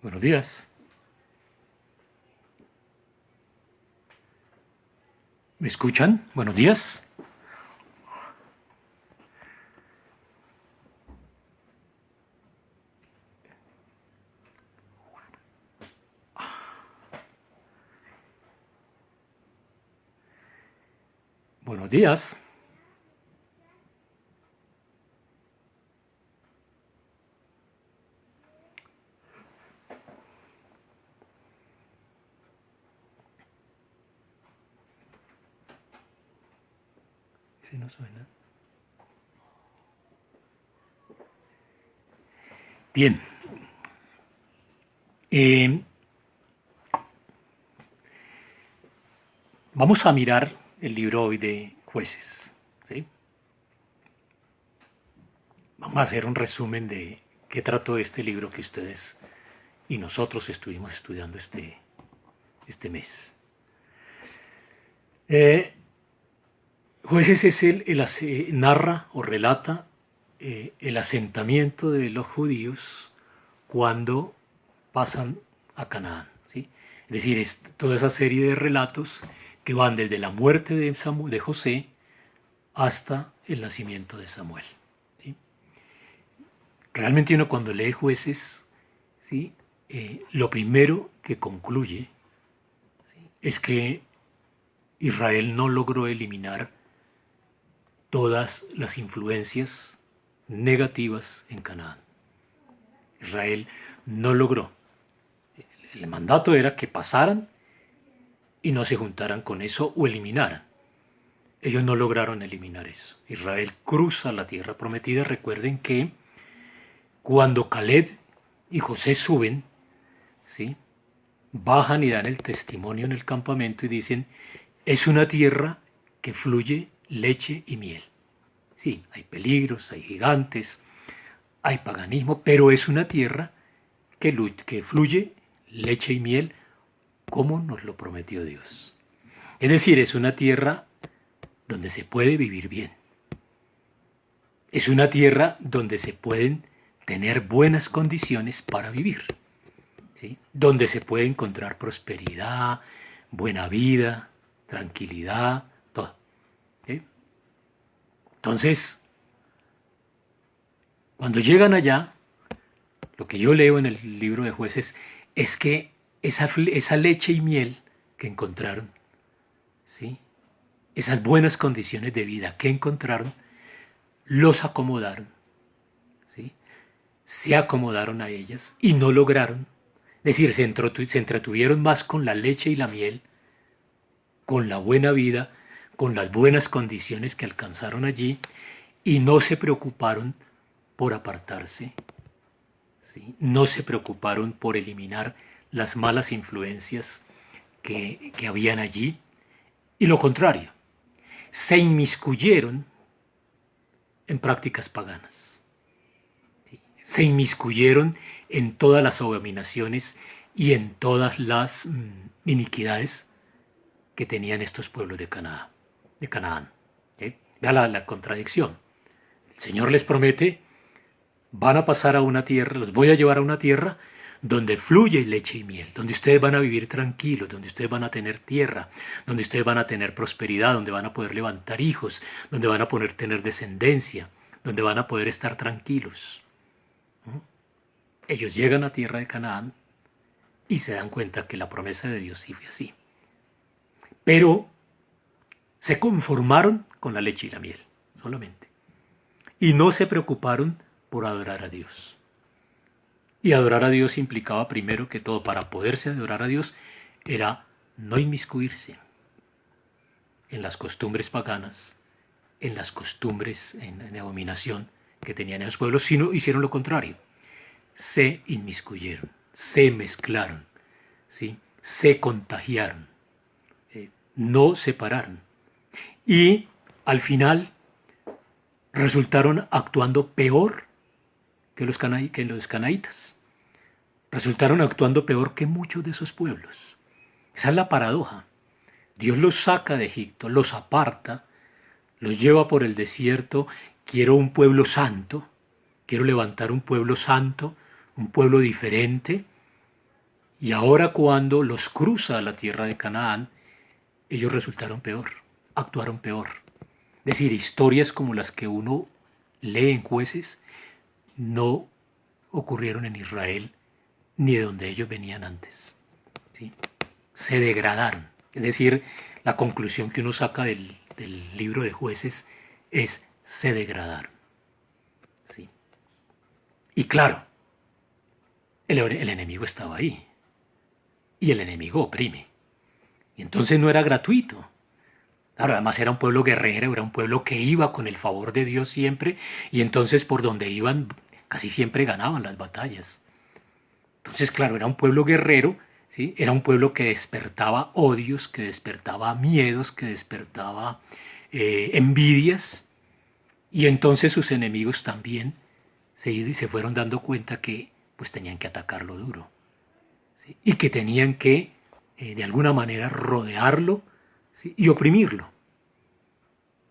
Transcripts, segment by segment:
Buenos días. ¿Me escuchan? Buenos días. Buenos días. Si no suena. Bien. Vamos a mirar el libro hoy de Jueces. ¿Sí? Vamos a hacer un resumen de qué trató este libro que ustedes y nosotros estuvimos estudiando este mes. Jueces es narra o relata el asentamiento de los judíos cuando pasan a Canaán. ¿Sí? Es decir, es toda esa serie de relatos que van desde la muerte de José hasta el nacimiento de Samuel. ¿Sí? Realmente uno cuando lee Jueces, ¿sí? Lo primero que concluye, ¿sí? Es que Israel no logró eliminar todas las influencias negativas en Canaán. Israel no logró. El mandato era que pasaran y no se juntaran con eso o eliminaran. Ellos no lograron eliminar eso. Israel cruza la tierra prometida. Recuerden que cuando Caleb y José suben, ¿sí? Bajan y dan el testimonio en el campamento y dicen, es una tierra que fluye leche y miel. Sí, hay peligros, hay gigantes, hay paganismo, pero es una tierra que fluye leche y miel como nos lo prometió Dios. Es decir, es una tierra donde se puede vivir bien. Es una tierra donde se pueden tener buenas condiciones para vivir. ¿Sí? Donde se puede encontrar prosperidad, buena vida, tranquilidad, todo. ¿Sí? Entonces, cuando llegan allá, lo que yo leo en el libro de Jueces es que esa leche y miel que encontraron, ¿sí? Esas buenas condiciones de vida que encontraron, los acomodaron, ¿sí? Se acomodaron a ellas y no lograron, es decir, se entretuvieron más con la leche y la miel, con la buena vida, con las buenas condiciones que alcanzaron allí y no se preocuparon por apartarse, ¿sí? No se preocuparon por eliminar las malas influencias que habían allí y lo contrario, se inmiscuyeron en prácticas paganas, ¿sí? Se inmiscuyeron en todas las abominaciones y en todas las iniquidades que tenían estos pueblos de Canaán. ¿Sí? Vea la contradicción. El Señor les promete, van a pasar a una tierra, los voy a llevar a una tierra donde fluye leche y miel, donde ustedes van a vivir tranquilos, donde ustedes van a tener tierra, donde ustedes van a tener prosperidad, donde van a poder levantar hijos, donde van a poder tener descendencia, donde van a poder estar tranquilos. Ellos llegan a tierra de Canaán y se dan cuenta que la promesa de Dios sí fue así. Pero se conformaron con la leche y la miel, solamente. Y no se preocuparon por adorar a Dios. Y adorar a Dios implicaba primero que todo, para poderse adorar a Dios, era no inmiscuirse en las costumbres paganas, en las costumbres en abominación que tenían esos pueblos, sino hicieron lo contrario. Se inmiscuyeron, se mezclaron, ¿sí? Se contagiaron, no separaron. Y al final resultaron actuando peor que los canaítas. Resultaron actuando peor que muchos de esos pueblos. Esa es la paradoja. Dios los saca de Egipto, los aparta, los lleva por el desierto. Quiero un pueblo santo, quiero levantar un pueblo santo, un pueblo diferente, Y ahora cuando los cruza a la tierra de Canaán, ellos resultaron peor, actuaron peor. Es decir, historias como las que uno lee en Jueces no ocurrieron en Israel ni de donde ellos venían antes. ¿Sí? Se degradaron. Es decir, la conclusión que uno saca del libro de Jueces es se degradaron. ¿Sí? Y claro, el enemigo estaba ahí. Y el enemigo oprime. Y entonces no era gratuito. Claro, además era un pueblo guerrero, era un pueblo que iba con el favor de Dios siempre, y entonces por donde iban casi siempre ganaban las batallas. Entonces, claro, era un pueblo guerrero, ¿sí? Era un pueblo que despertaba odios, que despertaba miedos, que despertaba envidias, y entonces sus enemigos también se fueron dando cuenta que pues tenían que atacarlo duro, ¿sí? Y que tenían que de alguna manera rodearlo, ¿sí? Y oprimirlo.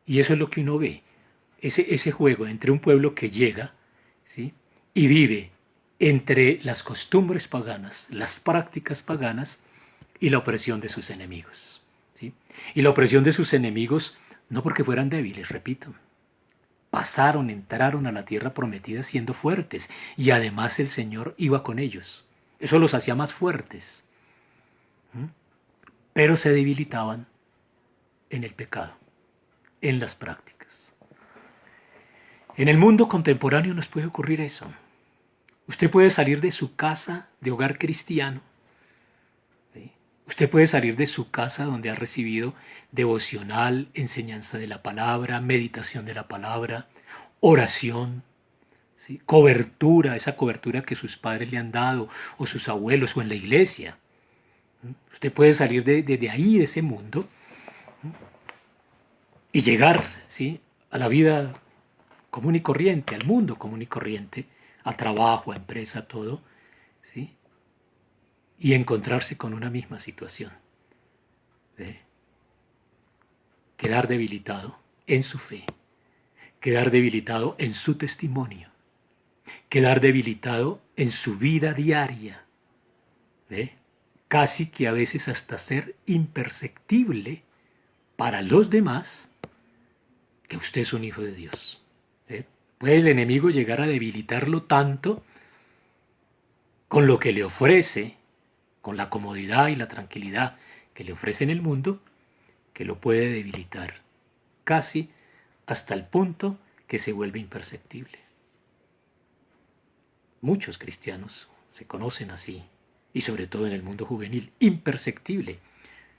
Y eso es lo que uno ve, ese juego entre un pueblo que llega, ¿sí? Y vive entre las costumbres paganas, las prácticas paganas y la opresión de sus enemigos. ¿Sí? Y la opresión de sus enemigos no porque fueran débiles, repito. Entraron a la tierra prometida siendo fuertes y además el Señor iba con ellos. Eso los hacía más fuertes. ¿Mm? Pero se debilitaban en el pecado, en las prácticas. En el mundo contemporáneo nos puede ocurrir eso. Usted puede salir de su casa de hogar cristiano. ¿Sí? Usted puede salir de su casa donde ha recibido devocional, enseñanza de la palabra, meditación de la palabra, oración, ¿sí? Cobertura, esa cobertura que sus padres le han dado, o sus abuelos, o en la iglesia. Usted puede salir de ahí, de ese mundo, y llegar, ¿sí? A la vida común y corriente, al mundo común y corriente, a trabajo, a empresa, todo, ¿sí? Y encontrarse con una misma situación. ¿Sí? Quedar debilitado en su fe, quedar debilitado en su testimonio, quedar debilitado en su vida diaria, ¿sí? Casi que a veces hasta ser imperceptible para los demás que usted es un hijo de Dios. ¿Sí? Puede el enemigo llegar a debilitarlo tanto con lo que le ofrece, con la comodidad y la tranquilidad que le ofrece en el mundo, que lo puede debilitar casi hasta el punto que se vuelve imperceptible. Muchos cristianos se conocen así, y sobre todo en el mundo juvenil, imperceptible,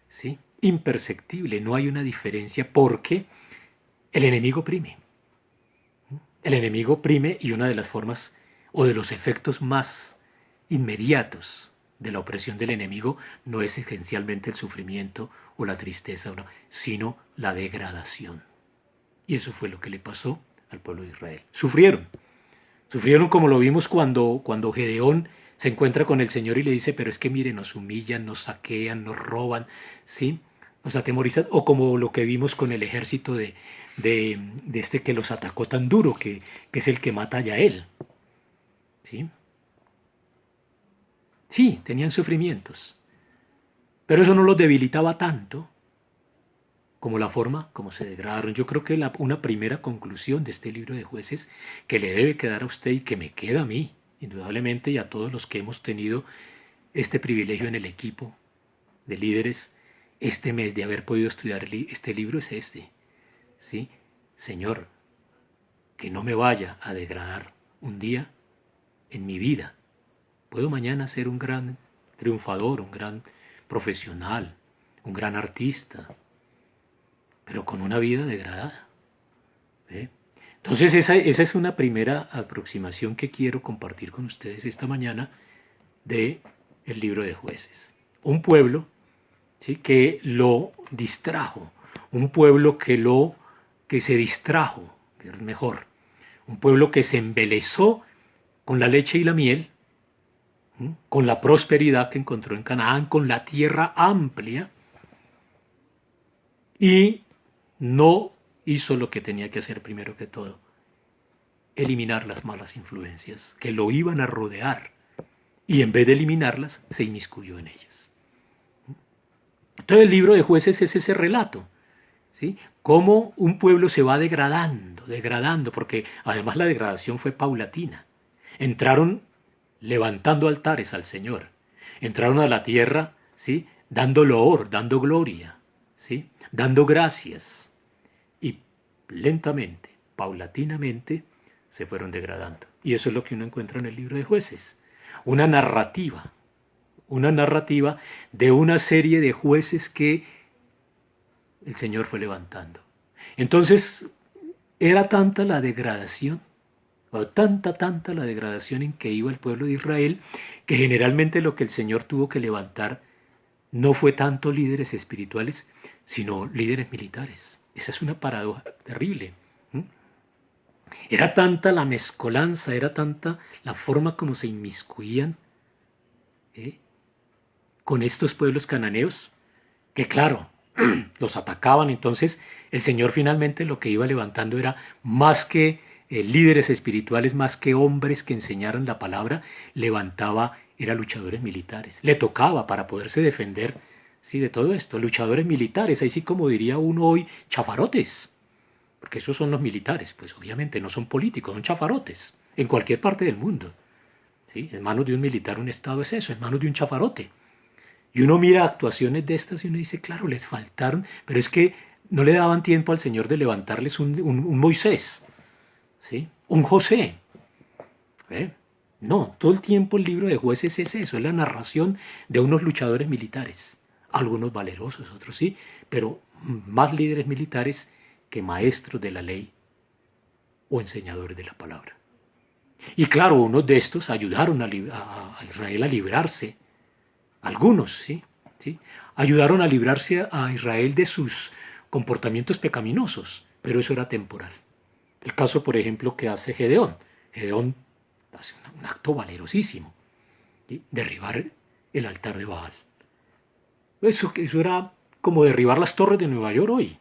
¿sí? Imperceptible, no hay una diferencia porque el enemigo oprime. El enemigo oprime y una de las formas o de los efectos más inmediatos de la opresión del enemigo no es esencialmente el sufrimiento o la tristeza, sino la degradación. Y eso fue lo que le pasó al pueblo de Israel. Sufrieron. Sufrieron como lo vimos cuando Gedeón se encuentra con el Señor y le dice, pero es que mire, nos humillan, nos saquean, nos roban, ¿sí? Nos atemorizan. O como lo que vimos con el ejército de este que los atacó tan duro, que es el que mata a Yael. ¿Sí? Sí, tenían sufrimientos. Pero eso no los debilitaba tanto como la forma como se degradaron. Yo creo que una primera conclusión de este libro de Jueces que le debe quedar a usted y que me queda a mí, indudablemente, y a todos los que hemos tenido este privilegio en el equipo de líderes este mes de haber podido estudiar este libro es este. ¿Sí? Señor, que no me vaya a degradar un día en mi vida. Puedo mañana ser un gran triunfador, un gran profesional, un gran artista, pero con una vida degradada. ¿Eh? Entonces esa es una primera aproximación que quiero compartir con ustedes esta mañana de el libro de Jueces. Un pueblo, ¿sí?, que lo distrajo, un pueblo que se distrajo, es mejor, un pueblo que se embelezó con la leche y la miel, ¿sí?, con la prosperidad que encontró en Canaán, con la tierra amplia, y no hizo lo que tenía que hacer primero que todo, eliminar las malas influencias que lo iban a rodear y en vez de eliminarlas, se inmiscuyó en ellas. Entonces el libro de Jueces es ese relato, ¿sí? Cómo un pueblo se va degradando, degradando, porque además la degradación fue paulatina. Entraron levantando altares al Señor, entraron a la tierra, ¿sí? Dando loor, dando gloria, ¿sí? Dando gracias, y lentamente, paulatinamente, se fueron degradando. Y eso es lo que uno encuentra en el libro de Jueces, una narrativa de una serie de jueces que el Señor fue levantando. Entonces, era tanta la degradación, o tanta la degradación en que iba el pueblo de Israel, que generalmente lo que el Señor tuvo que levantar no fue tanto líderes espirituales, sino líderes militares. Esa es una paradoja terrible. Era tanta la mezcolanza, era tanta la forma como se inmiscuían con estos pueblos cananeos, que claro, los atacaban. Entonces el Señor finalmente lo que iba levantando era más que líderes espirituales, más que hombres que enseñaran la palabra, levantaba, era luchadores militares. Le tocaba para poderse defender, sí, de todo esto, luchadores militares, ahí sí como diría uno hoy, chafarotes, porque esos son los militares, pues obviamente no son políticos, son chafarotes, en cualquier parte del mundo. ¿Sí? En manos de un militar un Estado es eso, en manos de un chafarote. Y uno mira actuaciones de estas y uno dice, claro, les faltaron, pero es que no le daban tiempo al Señor de levantarles un Moisés, ¿sí? Un José. No, todo el tiempo el libro de Jueces es eso, es la narración de unos luchadores militares. Algunos valerosos, otros sí, pero más líderes militares que maestros de la ley o enseñadores de la palabra. Y claro, unos de estos ayudaron a Israel a librarse. Algunos, ¿sí? ¿Sí? Ayudaron a librarse a Israel de sus comportamientos pecaminosos, pero eso era temporal. El caso, por ejemplo, que hace Gedeón. Gedeón hace un acto valerosísimo, ¿sí? Derribar el altar de Baal. Eso era como derribar las torres de Nueva York hoy.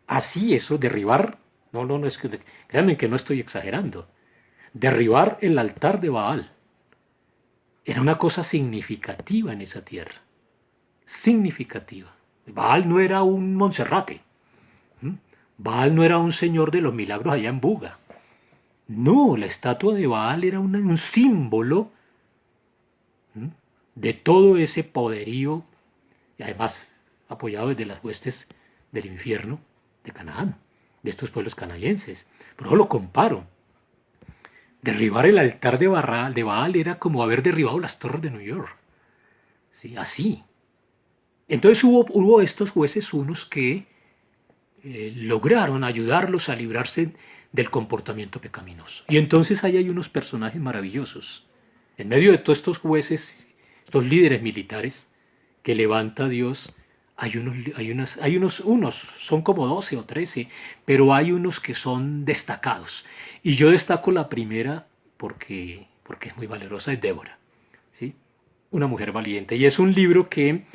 Así, eso, derribar, no, es que, créanme que no estoy exagerando. Derribar el altar de Baal era una cosa significativa en esa tierra. Significativa. Baal no era un Monserrate. Baal no era un señor de los milagros allá en Buga. No, la estatua de Baal era un símbolo de todo ese poderío, y además apoyado desde las huestes del infierno de Canaán, de estos pueblos canadienses. Pero yo lo comparo. Derribar el altar de Baal era como haber derribado las torres de New York. ¿Sí? Así. Entonces hubo estos jueces unos que lograron ayudarlos a librarse del comportamiento pecaminoso. Y entonces ahí hay unos personajes maravillosos. En medio de todos estos jueces, estos líderes militares que levanta Dios, hay unos, son como 12 o 13, pero hay unos que son destacados. Y yo destaco la primera porque es muy valerosa, es Débora, ¿sí? Una mujer valiente. Y es un libro que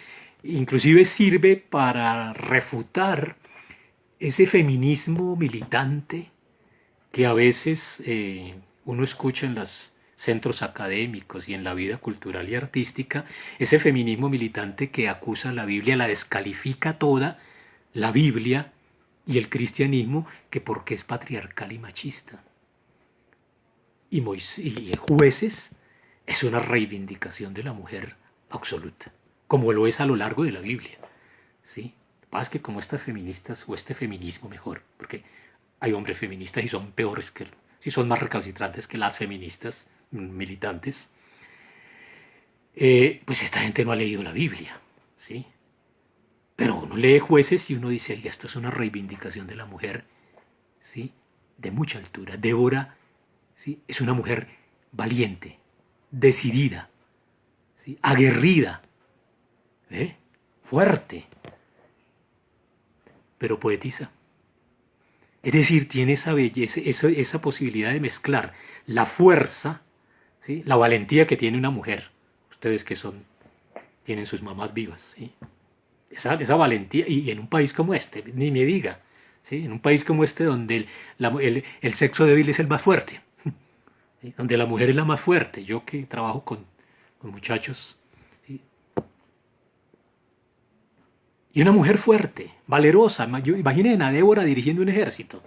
inclusive sirve para refutar ese feminismo militante que a veces uno escucha en los centros académicos y en la vida cultural y artística, ese feminismo militante que acusa a la Biblia, la descalifica toda, la Biblia y el cristianismo, que porque es patriarcal y machista. Y Jueces es una reivindicación de la mujer absoluta, como lo es a lo largo de la Biblia. ¿Sí? Más que como estas feministas, o este feminismo mejor, porque hay hombres feministas y son peores sí, son más recalcitrantes que las feministas militantes, pues esta gente no ha leído la Biblia, ¿sí? Pero uno lee Jueces y uno dice, oiga, esto es una reivindicación de la mujer, ¿sí? De mucha altura. Débora, ¿sí? Es una mujer valiente, decidida, ¿sí? Aguerrida, fuerte, pero poetisa. Es decir, tiene esa belleza, esa posibilidad de mezclar la fuerza, ¿sí? La valentía que tiene una mujer. Ustedes que tienen sus mamás vivas, ¿sí? Esa valentía, y en un país como este, ni me diga, ¿sí? En un país como este donde el sexo débil es el más fuerte, ¿sí? Donde la mujer es la más fuerte. Yo que trabajo con con muchachos. ¿Sí? Y una mujer fuerte, valerosa. Imaginen a Débora dirigiendo un ejército.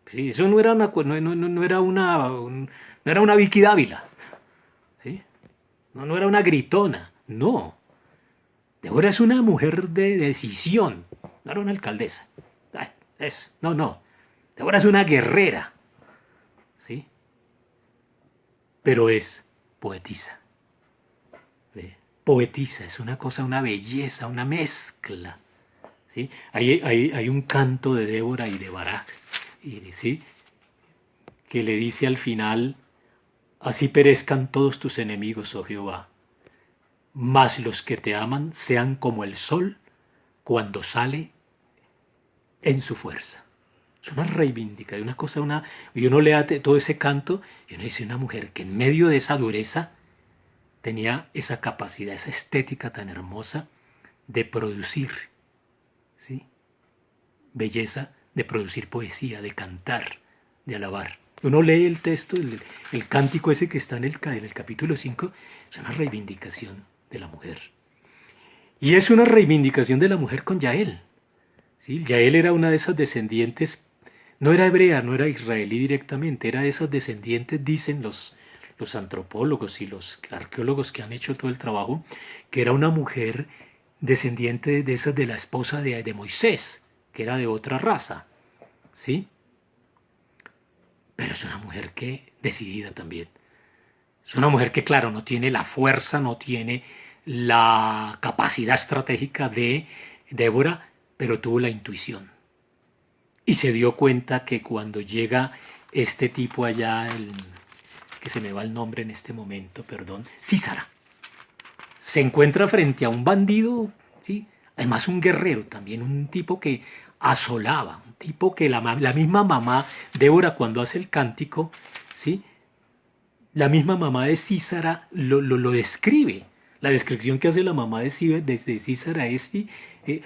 Sí, eso no era no era una Vicky Dávila. ¿Sí? No era una gritona. No. Débora es una mujer de decisión. No era una alcaldesa. Ay, eso. No. Débora es una guerrera. ¿Sí? Pero es poetisa. ¿Ve? Poetisa, es una cosa, una belleza, una mezcla. ¿Sí? Hay un canto de Débora y de Barak, ¿sí? Que le dice al final, así perezcan todos tus enemigos, oh Jehová, mas los que te aman sean como el sol cuando sale en su fuerza. Es una reivindicación, una cosa, y uno lea todo ese canto y uno dice, una mujer que en medio de esa dureza tenía esa capacidad, esa estética tan hermosa de producir, ¿sí? Belleza, de producir poesía, de cantar, de alabar. Uno lee el texto, el cántico ese que está en el capítulo 5, es una reivindicación de la mujer. Y es una reivindicación de la mujer con Yael. ¿Sí? Yael era una de esas descendientes, no era hebrea, no era israelí directamente, era de esas descendientes, dicen los antropólogos y los arqueólogos que han hecho todo el trabajo, que era una mujer descendiente de esas de la esposa de Moisés, que era de otra raza, ¿sí? Pero es una mujer que decidida también. Es una mujer que, claro, no tiene la fuerza, no tiene la capacidad estratégica de Débora, pero tuvo la intuición. Y se dio cuenta que cuando llega este tipo allá, que se me va el nombre en este momento, perdón, Sísara, se encuentra frente a un bandido, ¿sí? Además un guerrero también, un tipo que asolaba, un tipo que la misma mamá, Débora, cuando hace el cántico, ¿sí? La misma mamá de Sísara lo describe. La descripción que hace la mamá de Sísara es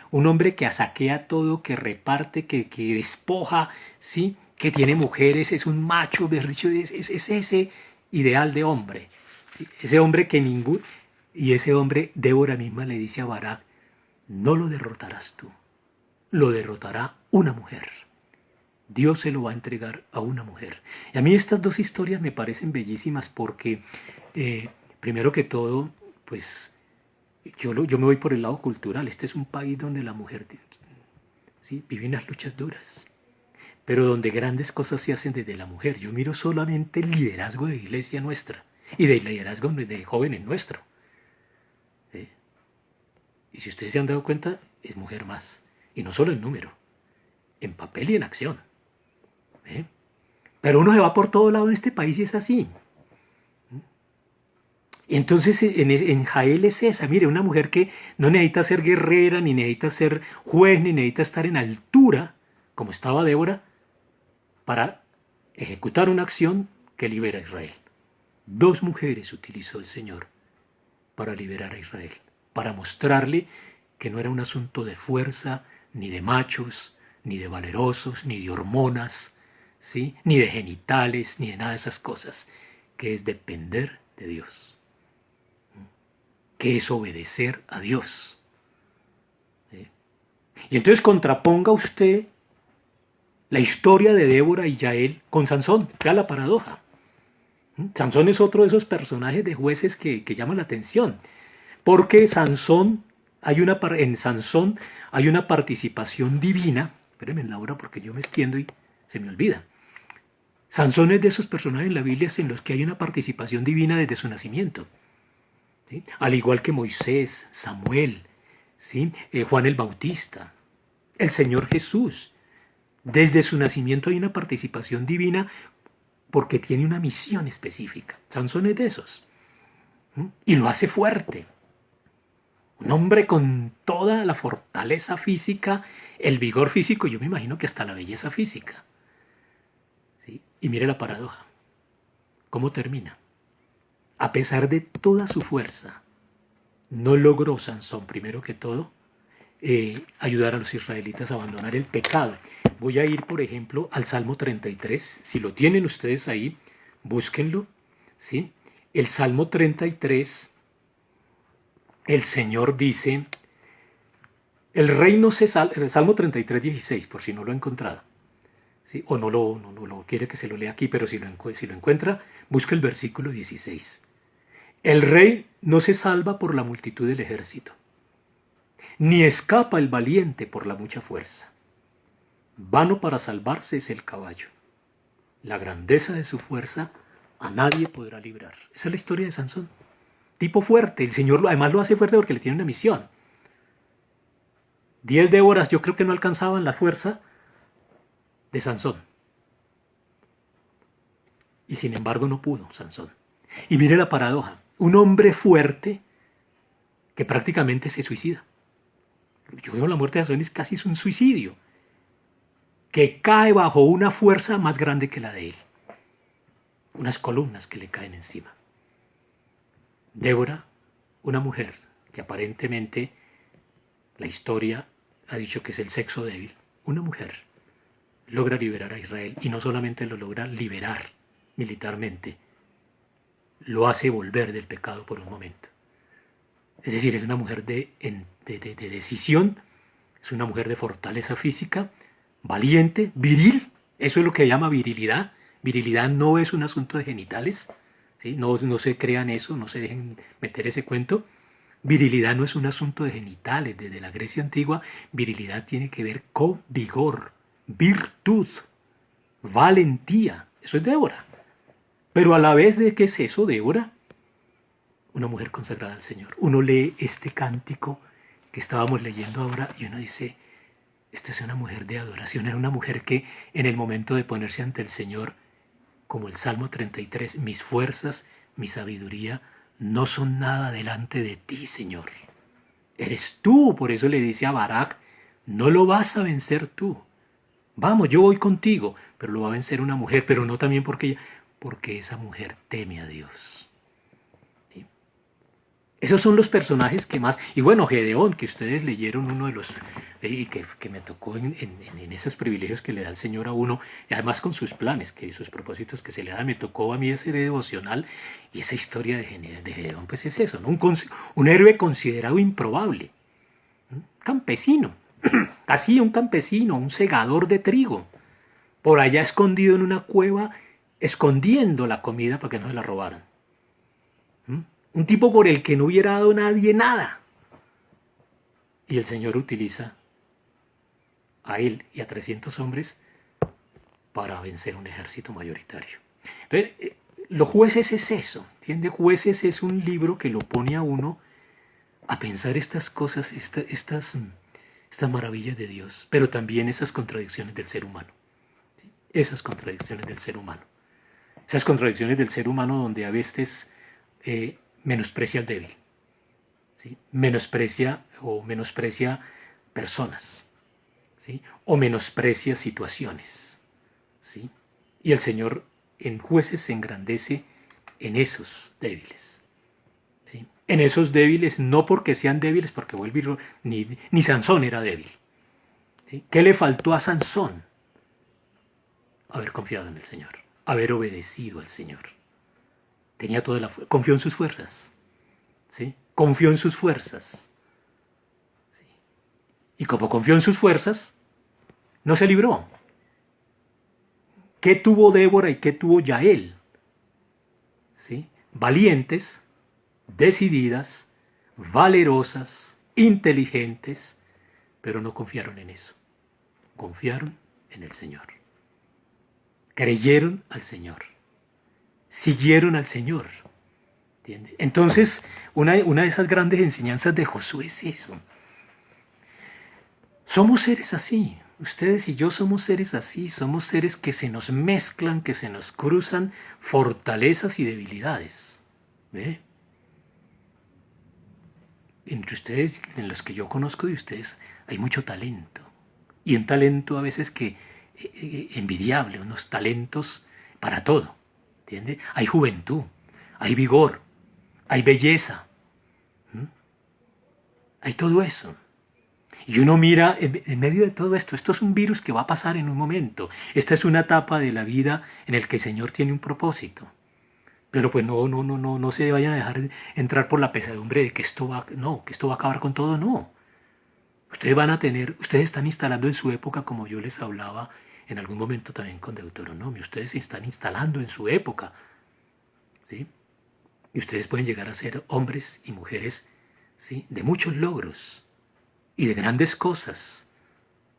un hombre que asaquea todo, que reparte, que despoja, ¿sí? Que tiene mujeres, es un macho, es ese ideal de hombre. ¿Sí? Ese hombre que ningún... Y ese hombre, Débora misma le dice a Barak, no lo derrotarás tú, lo derrotará una mujer. Dios se lo va a entregar a una mujer. Y a mí estas dos historias me parecen bellísimas porque, primero que todo, pues yo me voy por el lado cultural. Este es un país donde la mujer, ¿sí? Vive unas luchas duras, pero donde grandes cosas se hacen desde la mujer. Yo miro solamente el liderazgo de la iglesia nuestra y del liderazgo de jóvenes nuestro. ¿Sí? Y si ustedes se han dado cuenta, es mujer más. Y no solo en número, en papel y en acción. ¿Eh? Pero uno se va por todo lado en este país y es así. Entonces en Jael es esa, mire, una mujer que no necesita ser guerrera, ni necesita ser juez, ni necesita estar en altura, como estaba Débora, para ejecutar una acción que libera a Israel. Dos mujeres utilizó el Señor para liberar a Israel, para mostrarle que no era un asunto de fuerza, ni de machos, ni de valerosos, ni de hormonas, ¿sí? Ni de genitales, ni de nada de esas cosas, que es depender de Dios, que es obedecer a Dios. ¿Sí? Y entonces contraponga usted la historia de Débora y Yael con Sansón, vea la paradoja. Sansón es otro de esos personajes de jueces que llaman la atención, porque Sansón, en Sansón hay una participación divina. Espérenme, Laura, porque yo me extiendo y se me olvida. Sansón es de esos personajes en la Biblia en los que hay una participación divina desde su nacimiento, ¿sí? Al igual que Moisés, Samuel, ¿sí? Juan el Bautista, el Señor Jesús. Desde su nacimiento hay una participación divina porque tiene una misión específica. Sansón es de esos. Y lo hace fuerte. Un hombre con toda la fortaleza física, el vigor físico, yo me imagino que hasta la belleza física. ¿Sí? Y mire la paradoja. ¿Cómo termina? A pesar de toda su fuerza, no logró Sansón, primero que todo, ayudar a los israelitas a abandonar el pecado. Voy a ir, por ejemplo, al Salmo 33. Si lo tienen ustedes ahí, búsquenlo, ¿sí? El Salmo 33 el Señor dice, el rey no se salva, el Salmo 33, 16, por si no lo ha encontrado, ¿sí? O no lo quiere que se lo lea aquí, pero si lo encuentra, busca el versículo 16. El rey no se salva por la multitud del ejército, ni escapa el valiente por la mucha fuerza. Vano para salvarse es el caballo. La grandeza de su fuerza a nadie podrá librar. Esa es la historia de Sansón. Tipo fuerte. El Señor además lo hace fuerte porque le tiene una misión. 10 Déboras yo creo que no alcanzaban la fuerza de Sansón. Y sin embargo no pudo Sansón. Y mire la paradoja. Un hombre fuerte que prácticamente se suicida. Yo veo la muerte de Sansón es casi un suicidio. Que cae bajo una fuerza más grande que la de él. Unas columnas que le caen encima. Débora, una mujer que aparentemente la historia ha dicho que es el sexo débil, una mujer logra liberar a Israel y no solamente lo logra liberar militarmente, lo hace volver del pecado por un momento. Es decir, es una mujer de decisión, es una mujer de fortaleza física, valiente, viril, eso es lo que llama virilidad. Virilidad no es un asunto de genitales, ¿sí? No se crean eso, no se dejen meter ese cuento. Virilidad no es un asunto de genitales. Desde la Grecia antigua, virilidad tiene que ver con vigor, virtud, valentía. Eso es Débora. Pero a la vez de qué es eso, Débora, una mujer consagrada al Señor. Uno lee este cántico que estábamos leyendo ahora y uno dice, esta es una mujer de adoración, es una mujer que en el momento de ponerse ante el Señor, como el Salmo 33, mis fuerzas, mi sabiduría, no son nada delante de ti, Señor. Eres tú, por eso le dice a Barak, no lo vas a vencer tú. Vamos, yo voy contigo, pero lo va a vencer una mujer, pero no también porque esa mujer teme a Dios. ¿Sí? Esos son los personajes que más... Y bueno, Gedeón, que ustedes leyeron uno de los... y que me tocó en esos privilegios que le da el Señor a uno, y además con sus planes, que sus propósitos que se le da, me tocó a mí ese devocional, y esa historia de Gedeón, pues es eso, ¿no? Un héroe considerado improbable, un campesino, así un campesino, un segador de trigo, por allá escondido en una cueva, escondiendo la comida para que no se la robaran. Un tipo por el que no hubiera dado nadie nada. Y el Señor utiliza a él y a 300 hombres para vencer un ejército mayoritario. Entonces, Los Jueces es eso, ¿entiende? Jueces es un libro que lo pone a uno a pensar estas cosas, estas maravillas de Dios, pero también esas contradicciones del ser humano. ¿Sí? Esas contradicciones del ser humano. Esas contradicciones del ser humano donde a veces menosprecia al débil. ¿Sí? Menosprecia personas. ¿Sí? O menosprecia situaciones. ¿Sí? Y el Señor en Jueces se engrandece en esos débiles. ¿Sí? En esos débiles, no porque sean débiles, porque vuelvo ni Sansón era débil. ¿Sí? ¿Qué le faltó a Sansón? Haber confiado en el Señor, haber obedecido al Señor. Tenía toda la fuerza, confió en sus fuerzas. ¿Sí? Confió en sus fuerzas. ¿Sí? Y como confió en sus fuerzas, no se libró. ¿Qué tuvo Débora y qué tuvo Yael? ¿Sí? Valientes, decididas, valerosas, inteligentes, pero no confiaron en eso. Confiaron en el Señor. Creyeron al Señor. Siguieron al Señor. ¿Entiende? Entonces, una de esas grandes enseñanzas de Josué es eso. Somos seres así. Ustedes y yo somos seres así. Somos seres que se nos mezclan, que se nos cruzan fortalezas y debilidades. ¿Ve? Entre ustedes, en los que yo conozco de ustedes, hay mucho talento. Y un talento a veces que envidiable, unos talentos para todo. ¿Entiende? Hay juventud, hay vigor, hay belleza. Hay todo eso. Y uno mira en medio de todo esto es un virus que va a pasar en un momento. Esta es una etapa de la vida en la que el Señor tiene un propósito. Pero pues no se vayan a dejar entrar por la pesadumbre de que esto va, no, que esto va a acabar con todo, no. Ustedes van a tener, ustedes están instalando en su época, como yo les hablaba en algún momento también con Deuteronomio, ustedes se están instalando en su época, ¿sí? Y ustedes pueden llegar a ser hombres y mujeres, ¿sí? De muchos logros y de grandes cosas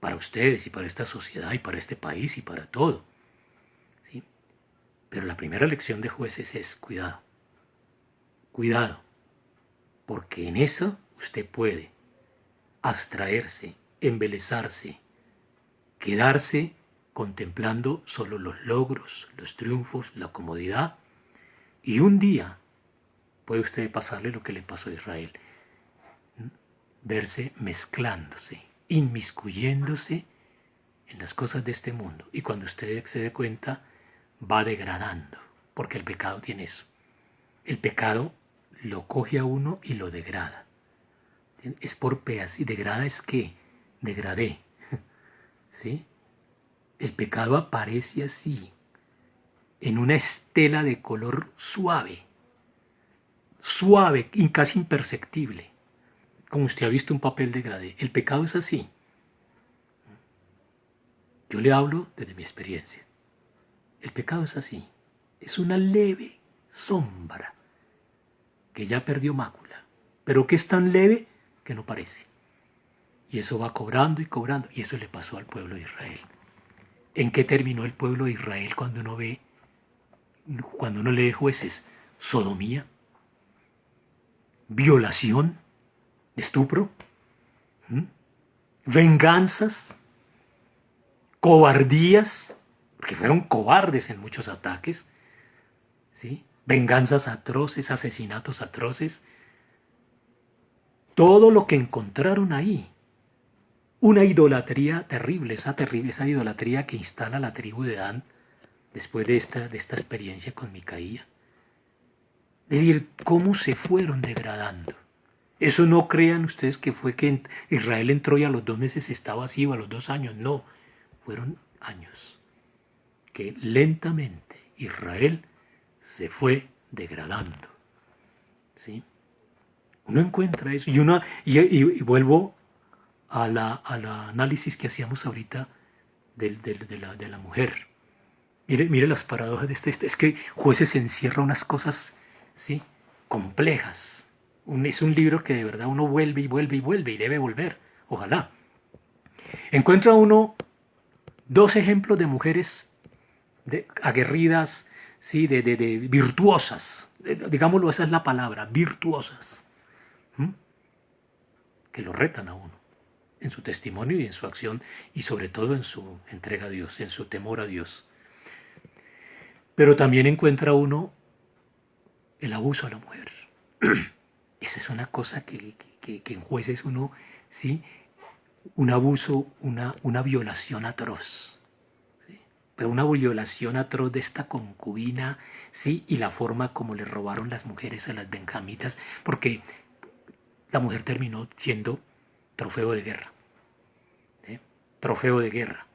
para ustedes y para esta sociedad y para este país y para todo, ¿sí? Pero la primera lección de Jueces es cuidado, cuidado, porque en eso usted puede abstraerse, embelezarse, quedarse contemplando solo los logros, los triunfos, la comodidad, y un día puede usted pasarle lo que le pasó a Israel, verse mezclándose, inmiscuyéndose en las cosas de este mundo, y cuando usted se dé cuenta va degradando, porque el pecado tiene eso. El pecado lo coge a uno y lo degrada. Es por peas. ¿Y degrada es qué? Degradé. ¿Sí? El pecado aparece así, en una estela de color suave, suave y casi imperceptible, como usted ha visto un papel degradé. El pecado es así. Yo le hablo desde mi experiencia. El pecado es así. Es una leve sombra que ya perdió mácula, pero que es tan leve que no parece. Y eso va cobrando y cobrando, y eso le pasó al pueblo de Israel. ¿En qué terminó el pueblo de Israel cuando uno lee Jueces? Sodomía, violación, estupro, venganzas, cobardías, porque fueron cobardes en muchos ataques, ¿sí? Venganzas atroces, asesinatos atroces, todo lo que encontraron ahí. Una idolatría terrible, esa idolatría que instala la tribu de Dan después de esta experiencia con Micaía. Es decir, cómo se fueron degradando. Eso no crean ustedes que fue que Israel entró y a los 2 meses estaba así o a los 2 años. No, fueron años que lentamente Israel se fue degradando. ¿Sí? Uno encuentra eso y vuelvo al análisis que hacíamos ahorita de la mujer. Mire las paradojas de es que Jueces encierra unas cosas, ¿sí? Complejas. Es un libro que de verdad uno vuelve y vuelve y vuelve y debe volver. Ojalá. Encuentra uno 2 ejemplos de mujeres aguerridas, ¿sí? de virtuosas. Digámoslo, esa es la palabra, virtuosas. Que lo retan a uno en su testimonio y en su acción y sobre todo en su entrega a Dios, en su temor a Dios. Pero también encuentra uno el abuso a la mujer. Esa es una cosa que en Jueces uno, ¿sí? Un abuso, una violación atroz. ¿Sí? Pero una violación atroz de esta concubina, ¿sí? Y la forma como le robaron las mujeres a las benjamitas, porque la mujer terminó siendo trofeo de guerra. ¿Sí? Trofeo de guerra.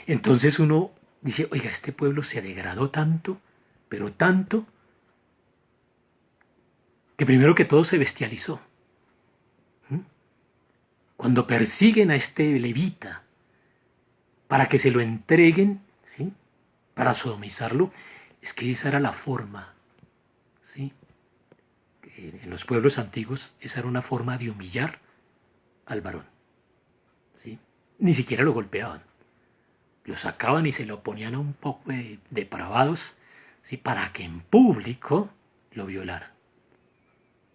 Entonces uno dice, oiga, este pueblo se degradó tanto, pero tanto, que primero que todo se bestializó. Cuando persiguen a este levita para que se lo entreguen, ¿sí? Para sodomizarlo, es que esa era la forma, ¿sí? En los pueblos antiguos esa era una forma de humillar al varón, ¿sí? Ni siquiera lo golpeaban, lo sacaban y se lo ponían a un poco de depravados, ¿sí? Para que en público lo violaran,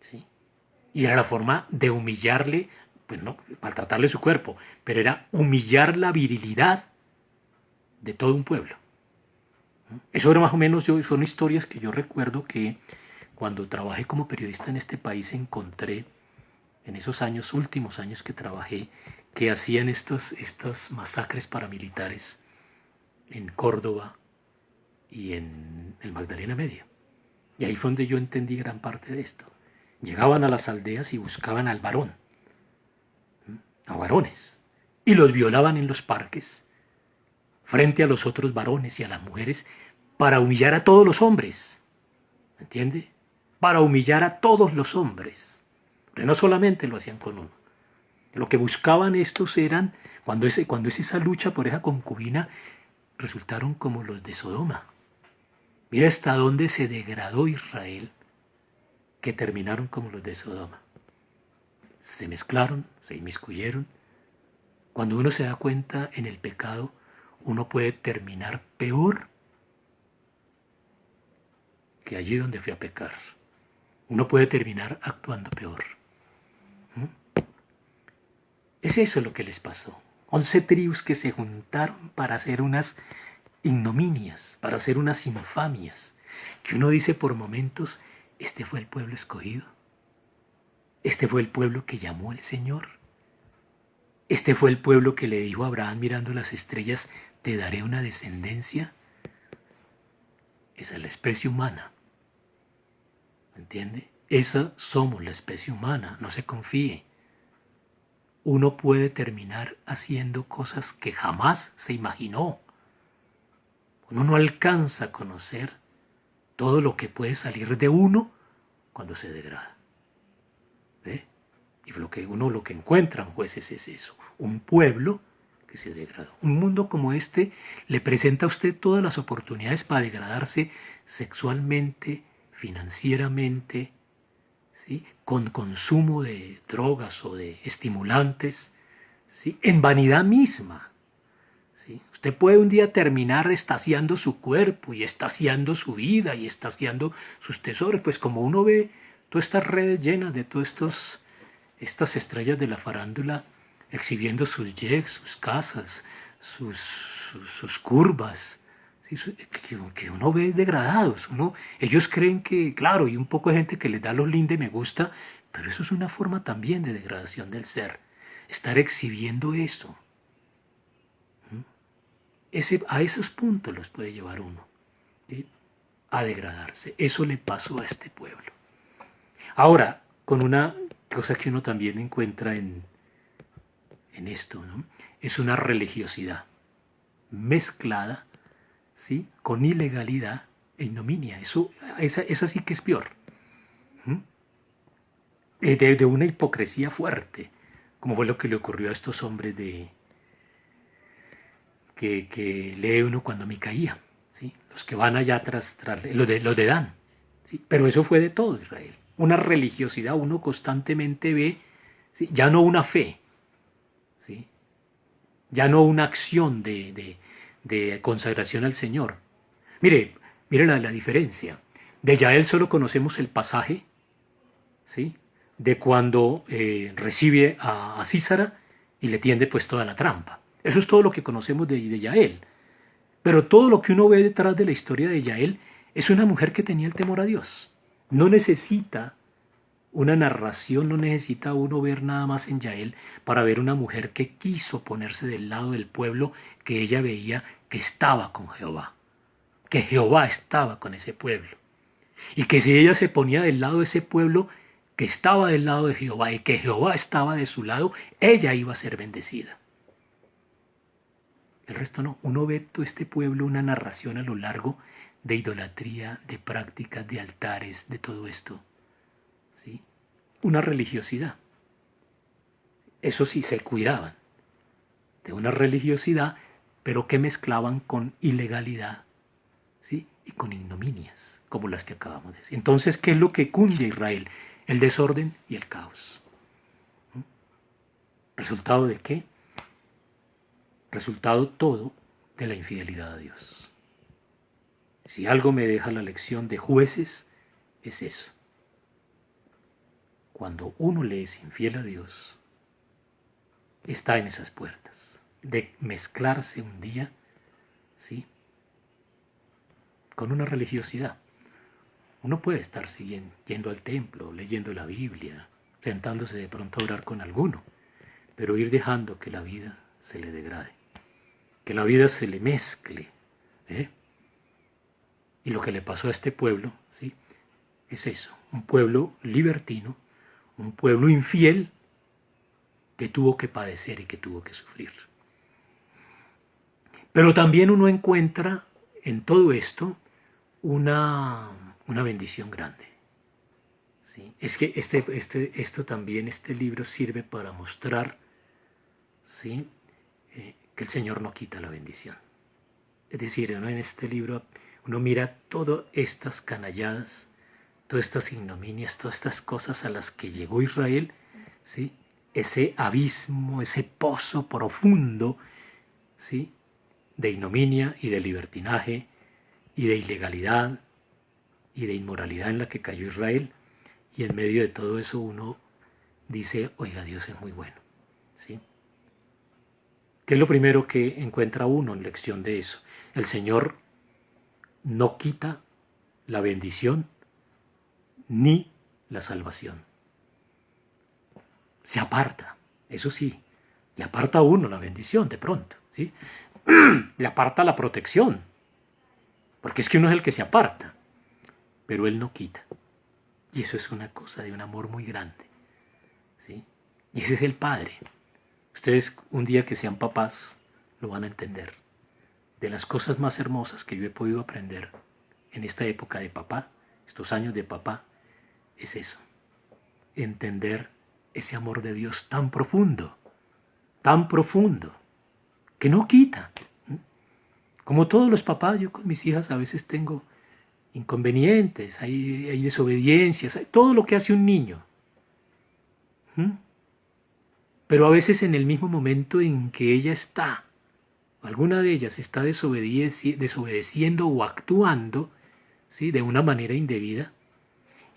¿sí? Y era la forma de humillarle, pues no, maltratarle su cuerpo, pero era humillar la virilidad de todo un pueblo. Eso era más o menos, son historias que yo recuerdo que cuando trabajé como periodista en este país encontré, en esos años, últimos años que trabajé, que hacían estos masacres paramilitares en Córdoba y en el Magdalena Medio. Y ahí fue donde yo entendí gran parte de esto. Llegaban a las aldeas y buscaban al varón, a varones, y los violaban en los parques, frente a los otros varones y a las mujeres, para humillar a todos los hombres. ¿entiende? Para humillar a todos los hombres. Pero no solamente lo hacían con uno. Lo que buscaban estos eran, cuando es esa lucha por esa concubina, resultaron como los de Sodoma. Mira hasta dónde se degradó Israel, que terminaron como los de Sodoma. Se mezclaron, se inmiscuyeron. Cuando uno se da cuenta en el pecado, uno puede terminar peor que allí donde fui a pecar. Uno puede terminar actuando peor. Es eso lo que les pasó. 11 tribus que se juntaron para hacer unas ignominias, para hacer unas infamias, que uno dice por momentos, este fue el pueblo escogido. Este fue el pueblo que llamó el Señor. Este fue el pueblo que le dijo a Abraham mirando las estrellas, te daré una descendencia. Esa es la especie humana. ¿Entiende? Esa somos la especie humana, no se confíe. Uno puede terminar haciendo cosas que jamás se imaginó. Uno no alcanza a conocer todo lo que puede salir de uno cuando se degrada. ¿Ve? Y lo que encuentran jueces es eso, un pueblo que se degradó. Un mundo como este le presenta a usted todas las oportunidades para degradarse sexualmente, financieramente, ¿sí? Con consumo de drogas o de estimulantes, ¿sí? En vanidad misma. ¿Sí? Usted puede un día terminar estaciando su cuerpo y estaciando su vida y estaciando sus tesoros, pues como uno ve todas estas redes llenas de todas estas estrellas de la farándula exhibiendo sus jets, sus casas, sus curvas, ¿sí? Que uno ve degradados. Ellos creen que, claro, y un poco de gente que les da los links de me gusta, pero eso es una forma también de degradación del ser, estar exhibiendo eso. A esos puntos los puede llevar uno, ¿sí? A degradarse. Eso le pasó a este pueblo. Ahora, con una cosa que uno también encuentra en esto, ¿no? Es una religiosidad mezclada, ¿sí? Con ilegalidad e ignominia. Esa sí que es peor. De una hipocresía fuerte, como fue lo que le ocurrió a estos hombres que lee uno cuando me caía, ¿sí? Los que van allá tras los de Dan, ¿sí? Pero eso fue de todo Israel. Una religiosidad, uno constantemente ve, ¿sí? Ya no una fe, ¿sí? Ya no una acción de consagración al Señor. Mire la diferencia. De Yael solo conocemos el pasaje, ¿sí? De cuando recibe a Sísara y le tiende pues toda la trampa. Eso es todo lo que conocemos de Yael. Pero todo lo que uno ve detrás de la historia de Yael es una mujer que tenía el temor a Dios. No necesita una narración, no necesita uno ver nada más en Yael para ver una mujer que quiso ponerse del lado del pueblo que ella veía que estaba con Jehová. Que Jehová estaba con ese pueblo. Y que si ella se ponía del lado de ese pueblo que estaba del lado de Jehová y que Jehová estaba de su lado, ella iba a ser bendecida. El resto no. Uno ve todo este pueblo, una narración a lo largo de idolatría, de prácticas, de altares, de todo esto. ¿Sí? Una religiosidad. Eso sí, se cuidaban de una religiosidad, pero que mezclaban con ilegalidad, ¿sí? Y con ignominias, como las que acabamos de decir. Entonces, ¿qué es lo que cunde a Israel? El desorden y el caos. ¿Resultado de qué? Resultado todo de la infidelidad a Dios. Si algo me deja la lección de Jueces, es eso. Cuando uno le es infiel a Dios, está en esas puertas de mezclarse un día, ¿sí? Con una religiosidad. Uno puede estar yendo al templo, leyendo la Biblia, sentándose de pronto a orar con alguno, pero ir dejando que la vida se le degrade, que la vida se le mezcle, ¿eh? Y lo que le pasó a este pueblo, ¿sí? Es eso, un pueblo libertino, un pueblo infiel que tuvo que padecer y que tuvo que sufrir. Pero también uno encuentra en todo esto una una bendición grande. ¿Sí? Es que esto también, este libro sirve para mostrar, ¿sí? Que el Señor no quita la bendición. Es decir, uno en este libro, uno mira todas estas canalladas, todas estas ignominias, todas estas cosas a las que llegó Israel, ¿sí? Ese abismo, ese pozo profundo, ¿sí? De ignominia y de libertinaje y de ilegalidad y de inmoralidad en la que cayó Israel. Y en medio de todo eso uno dice, oiga, Dios es muy bueno, ¿sí? ¿Qué es lo primero que encuentra uno en lección de eso? El Señor no quita la bendición ni la salvación. Se aparta, eso sí, le aparta a uno la bendición de pronto, ¿sí? Le aparta la protección, porque es que uno es el que se aparta, pero Él no quita. Y eso es una cosa de un amor muy grande, ¿sí? Y ese es el Padre. Ustedes un día que sean papás lo van a entender. De las cosas más hermosas que yo he podido aprender en esta época de papá, estos años de papá, es eso. Entender ese amor de Dios tan profundo, que no quita. Como todos los papás, yo con mis hijas a veces tengo inconvenientes, hay desobediencias, hay todo lo que hace un niño. Pero a veces en el mismo momento en que ella está, alguna de ellas está desobedeciendo o actuando, ¿sí? De una manera indebida,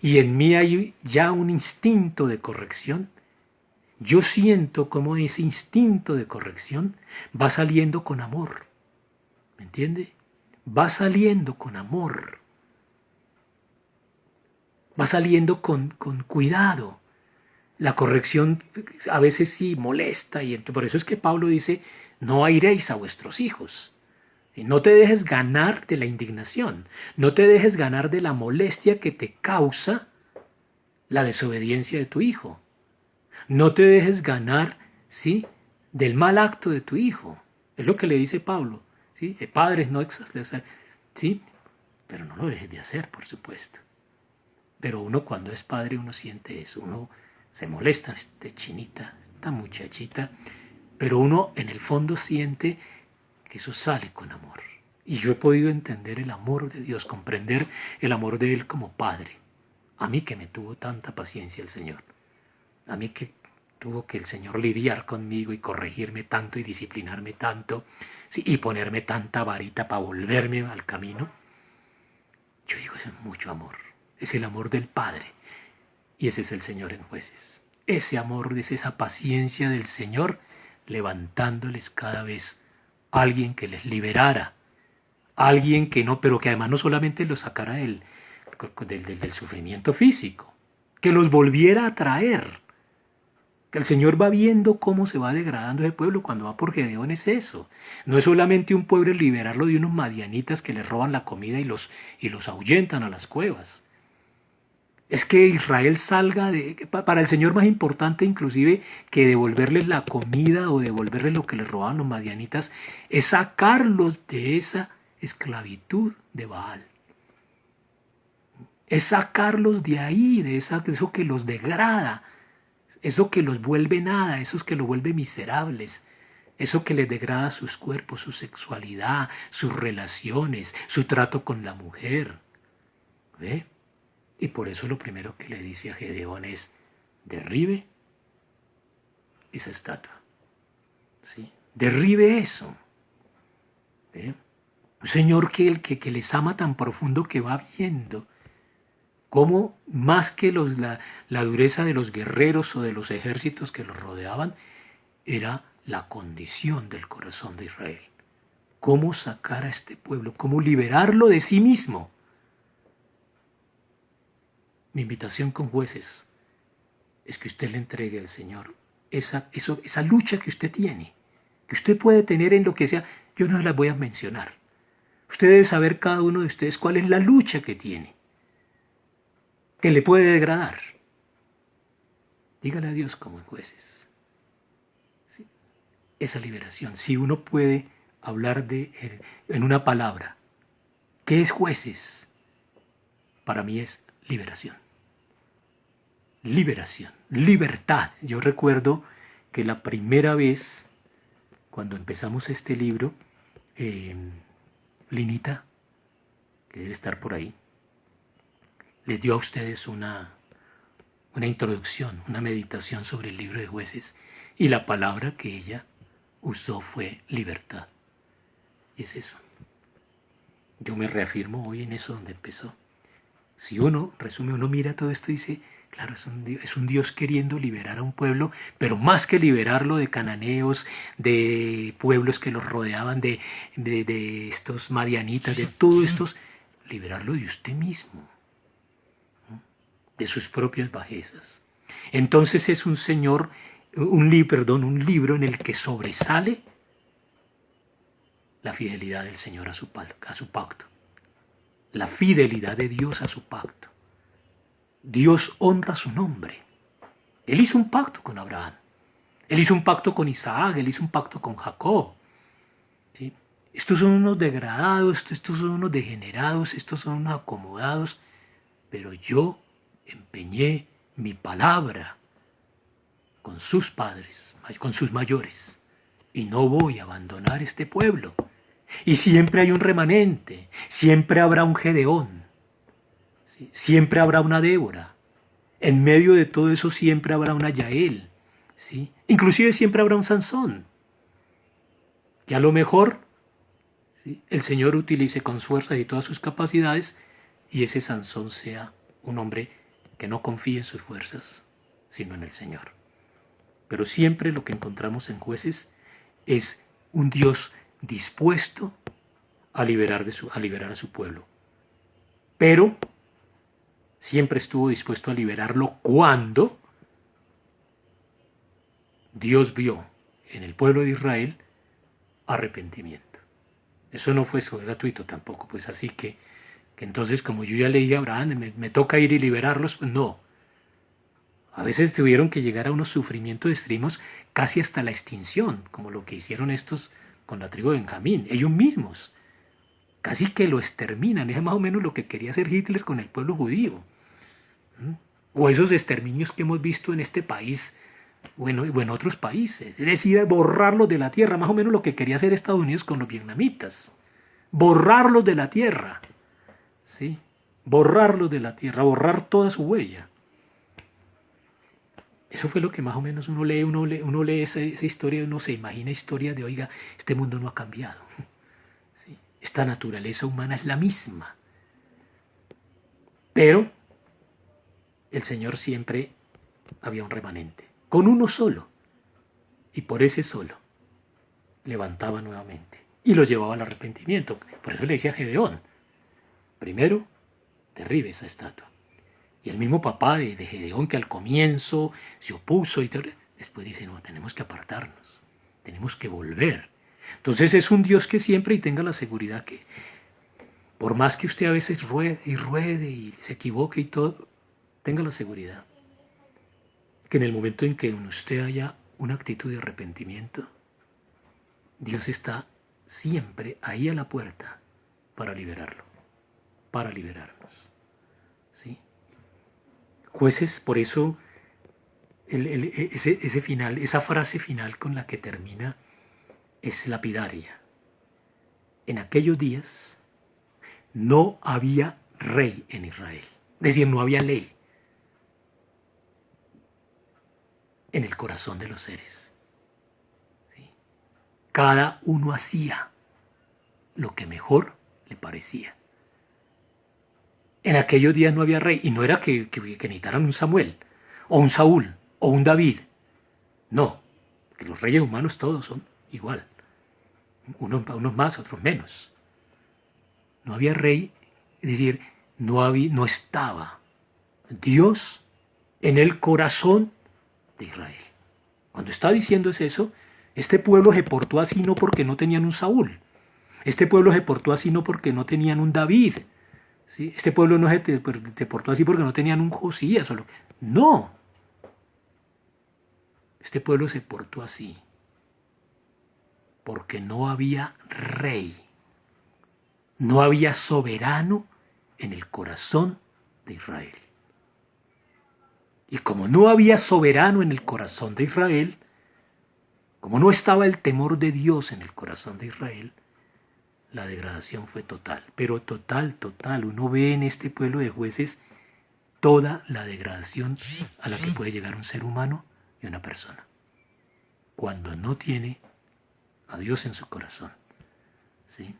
y en mí hay ya un instinto de corrección, yo siento como ese instinto de corrección va saliendo con amor. ¿Me entiende? Va saliendo con amor. Va saliendo con cuidado. La corrección a veces sí molesta, y por eso es que Pablo dice, no airéis a vuestros hijos. No te dejes ganar de la indignación, no te dejes ganar de la molestia que te causa la desobediencia de tu hijo. No te dejes ganar, ¿sí?, del mal acto de tu hijo. Es lo que le dice Pablo, ¿sí? Padres, no exasperar, ¿sí? Pero no lo dejes de hacer, por supuesto. Pero uno cuando es padre, uno siente eso, uno se molesta, esta chinita, esta muchachita, pero uno en el fondo siente que eso sale con amor. Y yo he podido entender el amor de Dios, comprender el amor de Él como Padre. A mí que me tuvo tanta paciencia el Señor. A mí que tuvo que el Señor lidiar conmigo y corregirme tanto y disciplinarme tanto, ¿sí?, y ponerme tanta varita para volverme al camino. Yo digo, eso es mucho amor. Es el amor del Padre. Y ese es el Señor en Jueces. Ese amor, es esa paciencia del Señor levantándoles cada vez a alguien que les liberara. Alguien que no, pero que además no solamente los sacara del sufrimiento físico, que los volviera a traer. Que el Señor va viendo cómo se va degradando ese pueblo cuando va por Gedeón, es eso. No es solamente un pueblo liberarlo de unos madianitas que les roban la comida y los ahuyentan a las cuevas. Es que Israel salga para el Señor más importante inclusive que devolverles la comida o devolverles lo que les robaban los madianitas, es sacarlos de esa esclavitud de Baal. Es sacarlos de ahí, de eso que los degrada, eso que los vuelve nada, eso que los vuelve miserables, eso que les degrada sus cuerpos, su sexualidad, sus relaciones, su trato con la mujer. ¿Ve? Y por eso lo primero que le dice a Gedeón es, derribe esa estatua. ¿Sí? Derribe eso. ¿Ve? Un Señor que les ama tan profundo que va viendo cómo más que la dureza de los guerreros o de los ejércitos que los rodeaban, era la condición del corazón de Israel. Cómo sacar a este pueblo, cómo liberarlo de sí mismo. Mi invitación con Jueces es que usted le entregue al Señor esa lucha que usted tiene, que usted puede tener en lo que sea. Yo no las voy a mencionar. Usted debe saber cada uno de ustedes cuál es la lucha que tiene, que le puede degradar. Dígale a Dios como en Jueces. ¿Sí? Esa liberación, si uno puede hablar en una palabra, ¿qué es Jueces? para mí es liberación. Liberación, libertad. Yo recuerdo que la primera vez, cuando empezamos este libro, Linita, que debe estar por ahí, les dio a ustedes una introducción, una meditación sobre el libro de Jueces, y la palabra que ella usó fue libertad. Y es eso. Yo me reafirmo hoy en eso donde empezó. Si uno mira todo esto y dice, claro, es un Dios queriendo liberar a un pueblo, pero más que liberarlo de cananeos, de pueblos que los rodeaban, de estos madianitas, de todos estos, liberarlo de usted mismo, ¿no? De sus propias bajezas. Entonces es un libro en el que sobresale la fidelidad del Señor a su pacto, la fidelidad de Dios a su pacto. Dios honra su nombre. Él hizo un pacto con Abraham, Él hizo un pacto con Isaac, Él hizo un pacto con Jacob. ¿Sí? Estos son unos degradados, estos son unos degenerados, estos son unos acomodados, pero yo empeñé mi palabra con sus padres, con sus mayores, y no voy a abandonar este pueblo. Y siempre hay un remanente, siempre habrá un Gedeón, ¿sí? Siempre habrá una Débora, en medio de todo eso siempre habrá una Yael, ¿sí? Inclusive siempre habrá un Sansón, que a lo mejor, ¿sí?, el Señor utilice con su fuerza y todas sus capacidades, y ese Sansón sea un hombre que no confíe en sus fuerzas, sino en el Señor. Pero siempre lo que encontramos en Jueces es un Dios dispuesto a liberar a su pueblo. Pero siempre estuvo dispuesto a liberarlo cuando Dios vio en el pueblo de Israel arrepentimiento. Eso no fue gratuito tampoco, pues así que entonces, como yo ya leí a Abraham, me toca ir y liberarlos, pues no. A veces tuvieron que llegar a unos sufrimientos extremos casi hasta la extinción, como lo que hicieron estos con la tribu de Benjamín. Ellos mismos casi que lo exterminan. Es más o menos lo que quería hacer Hitler con el pueblo judío. O esos exterminios que hemos visto en este país, bueno, y en otros países. Es decir, borrarlos de la tierra, más o menos lo que quería hacer Estados Unidos con los vietnamitas. Borrarlos de la tierra. ¿Sí? Borrarlos de la tierra, borrar toda su huella. Eso fue lo que más o menos uno lee esa historia y uno se imagina historias de, oiga, este mundo no ha cambiado. ¿Sí? Esta naturaleza humana es la misma. Pero el Señor siempre había un remanente, con uno solo. Y por ese solo levantaba nuevamente y lo llevaba al arrepentimiento. Por eso le decía a Gedeón, primero derribe esa estatua. Y el mismo papá de Gedeón, que al comienzo se opuso, y después dice, no, tenemos que apartarnos, tenemos que volver. Entonces es un Dios que siempre, y tenga la seguridad que, por más que usted a veces ruede y se equivoque y todo, tenga la seguridad que en el momento en que en usted haya una actitud de arrepentimiento, Dios está siempre ahí a la puerta para liberarlo, para liberarnos. ¿Sí? Jueces, por eso, ese final, esa frase final con la que termina es lapidaria. En aquellos días no había rey en Israel, es decir, no había ley en el corazón de los seres. ¿Sí? Cada uno hacía lo que mejor le parecía. En aquellos días no había rey, y no era que necesitaran un Samuel, o un Saúl, o un David. No, que los reyes humanos todos son igual. Unos más, otros menos. No había rey, es decir, no estaba Dios en el corazón de Israel. Cuando está diciendo eso, este pueblo se portó así no porque no tenían un Saúl. Este pueblo se portó así no porque no tenían un David. ¿Sí? Este pueblo no se portó así porque no tenían un Josías. No. Este pueblo se portó así porque no había rey. No había soberano en el corazón de Israel. Y como no había soberano en el corazón de Israel, como no estaba el temor de Dios en el corazón de Israel, la degradación fue total. Pero total, total. Uno ve en este pueblo de Jueces toda la degradación a la que puede llegar un ser humano y una persona cuando no tiene a Dios en su corazón. ¿Sí?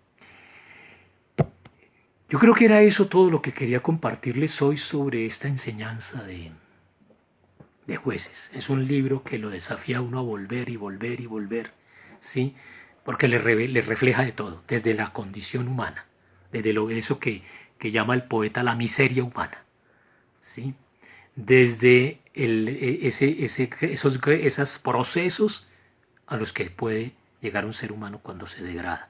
Yo creo que era eso todo lo que quería compartirles hoy sobre esta enseñanza de Jueces. Es un libro que lo desafía a uno a volver y volver y volver, ¿sí? Porque le refleja de todo, desde la condición humana, desde eso que llama el poeta la miseria humana, ¿sí? Desde esos procesos a los que puede llegar un ser humano cuando se degrada,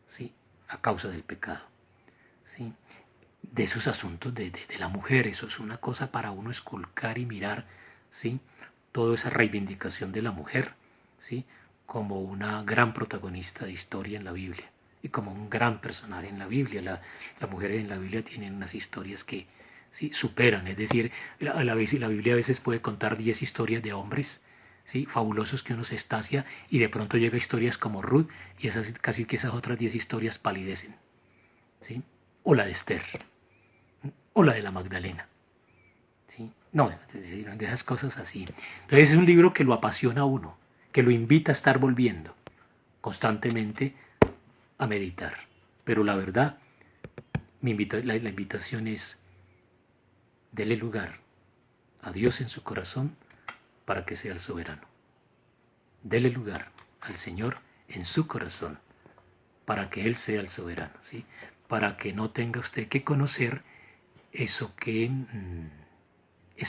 ¿sí? A causa del pecado, ¿sí? De esos asuntos de la mujer, eso es una cosa para uno esculcar y mirar, ¿sí? Toda esa reivindicación de la mujer, ¿sí? Como una gran protagonista de historia en la Biblia y como un gran personaje en la Biblia. Las mujeres en la Biblia tienen unas historias que, ¿sí? Superan, es decir, la Biblia a veces puede contar 10 historias de hombres, ¿sí? Fabulosos que uno se extasia y de pronto llega historias como Ruth y casi que esas otras 10 historias palidecen, ¿sí? O la de Esther, o la de la Magdalena, ¿sí? No, de esas cosas así. Entonces es un libro que lo apasiona a uno, que lo invita a estar volviendo constantemente a meditar. Pero la verdad, la invitación es: dele lugar a Dios en su corazón para que sea el soberano. Dele lugar al Señor en su corazón para que Él sea el soberano, ¿sí? Para que no tenga usted que conocer esa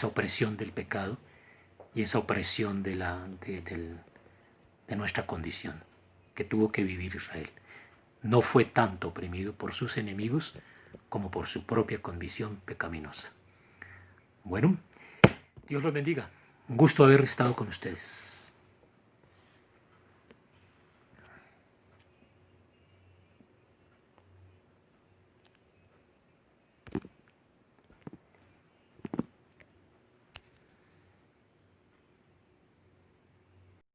opresión del pecado y esa opresión de nuestra condición que tuvo que vivir Israel. No fue tanto oprimido por sus enemigos como por su propia condición pecaminosa. Bueno, Dios los bendiga. Un gusto haber estado con ustedes.